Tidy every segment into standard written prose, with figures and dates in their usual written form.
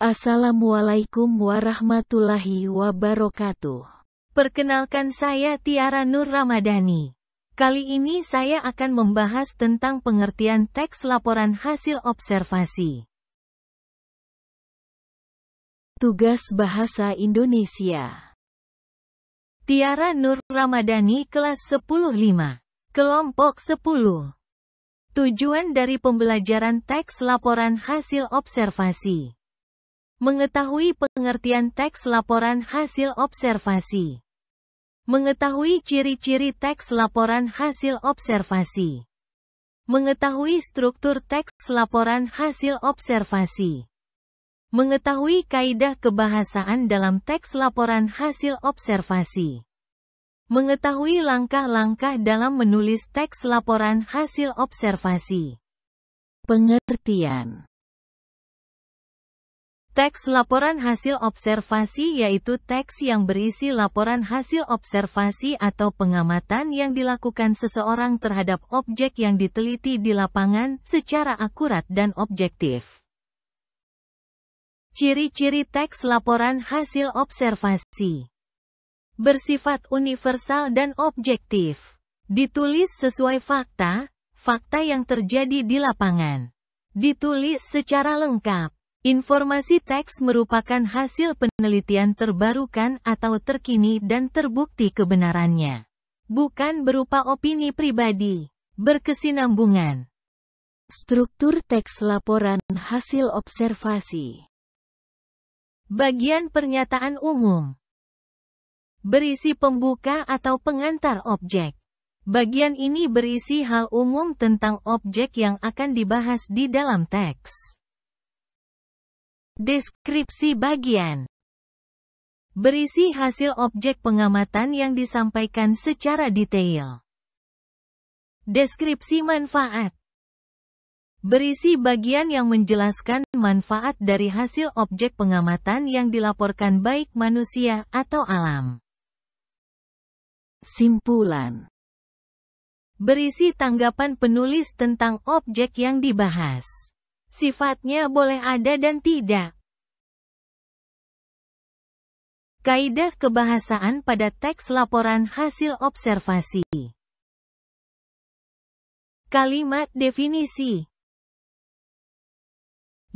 Assalamualaikum warahmatullahi wabarakatuh. Perkenalkan, saya Tiara Nur Ramadhani. Kali ini saya akan membahas tentang pengertian teks laporan hasil observasi. Tugas Bahasa Indonesia. Tiara Nur Ramadhani, kelas 10-5. Kelompok 10. Tujuan dari pembelajaran teks laporan hasil observasi. Mengetahui pengertian teks laporan hasil observasi. Mengetahui ciri-ciri teks laporan hasil observasi. Mengetahui struktur teks laporan hasil observasi. Mengetahui kaidah kebahasaan dalam teks laporan hasil observasi. Mengetahui langkah-langkah dalam menulis teks laporan hasil observasi. Pengertian. Teks laporan hasil observasi yaitu teks yang berisi laporan hasil observasi atau pengamatan yang dilakukan seseorang terhadap objek yang diteliti di lapangan secara akurat dan objektif. Ciri-ciri teks laporan hasil observasi. Bersifat universal dan objektif. Ditulis sesuai fakta yang terjadi di lapangan. Ditulis secara lengkap. Informasi teks merupakan hasil penelitian terbarukan atau terkini dan terbukti kebenarannya. Bukan berupa opini pribadi. Berkesinambungan. Struktur teks laporan hasil observasi. Bagian pernyataan umum. Berisi pembuka atau pengantar objek. Bagian ini berisi hal umum tentang objek yang akan dibahas di dalam teks. Deskripsi bagian. Berisi hasil objek pengamatan yang disampaikan secara detail. Deskripsi manfaat. Berisi bagian yang menjelaskan manfaat dari hasil objek pengamatan yang dilaporkan baik manusia atau alam. Simpulan. Berisi tanggapan penulis tentang objek yang dibahas. Sifatnya boleh ada dan tidak. Kaidah kebahasaan pada teks laporan hasil observasi. Kalimat definisi.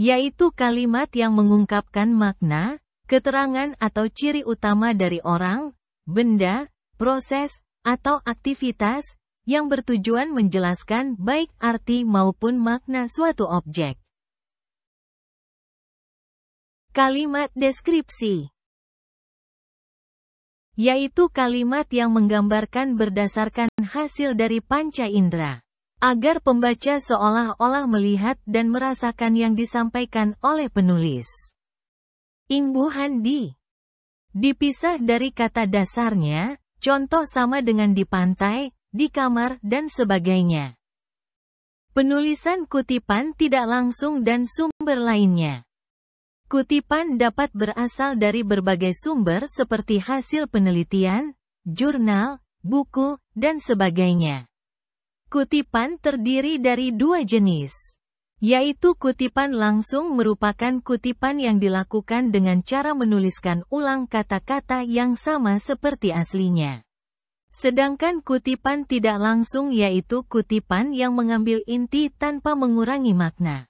Yaitu kalimat yang mengungkapkan makna, keterangan atau ciri utama dari orang, benda, proses, atau aktivitas, yang bertujuan menjelaskan baik arti maupun makna suatu objek. Kalimat deskripsi. Yaitu kalimat yang menggambarkan berdasarkan hasil dari panca indera. Agar pembaca seolah-olah melihat dan merasakan yang disampaikan oleh penulis. Imbuhan dipisah dari kata dasarnya, contoh sama dengan di pantai, di kamar, dan sebagainya. Penulisan kutipan tidak langsung dan sumber lainnya. Kutipan dapat berasal dari berbagai sumber seperti hasil penelitian, jurnal, buku, dan sebagainya. Kutipan terdiri dari dua jenis, yaitu kutipan langsung merupakan kutipan yang dilakukan dengan cara menuliskan ulang kata-kata yang sama seperti aslinya. Sedangkan kutipan tidak langsung yaitu kutipan yang mengambil inti tanpa mengurangi makna.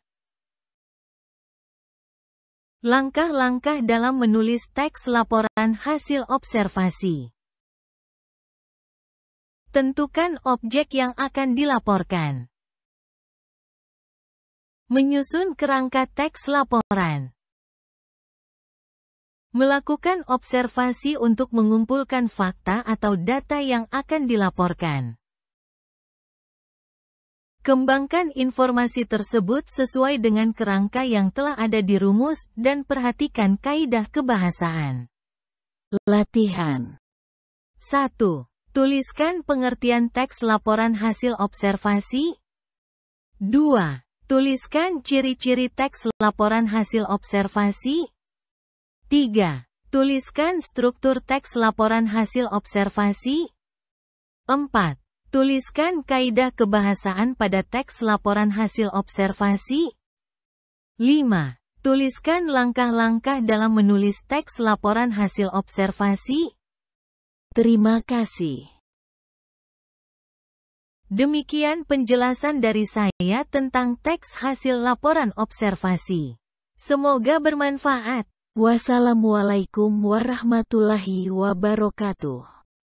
Langkah-langkah dalam menulis teks laporan hasil observasi. Tentukan objek yang akan dilaporkan. Menyusun kerangka teks laporan. Melakukan observasi untuk mengumpulkan fakta atau data yang akan dilaporkan. Kembangkan informasi tersebut sesuai dengan kerangka yang telah ada di rumus dan perhatikan kaidah kebahasaan. Latihan. 1. Tuliskan pengertian teks laporan hasil observasi. 2. Tuliskan ciri-ciri teks laporan hasil observasi. 3. Tuliskan struktur teks laporan hasil observasi. 4. Tuliskan kaidah kebahasaan pada teks laporan hasil observasi. 5. Tuliskan langkah-langkah dalam menulis teks laporan hasil observasi. Terima kasih. Demikian penjelasan dari saya tentang teks hasil laporan observasi. Semoga bermanfaat. Wassalamualaikum warahmatullahi wabarakatuh.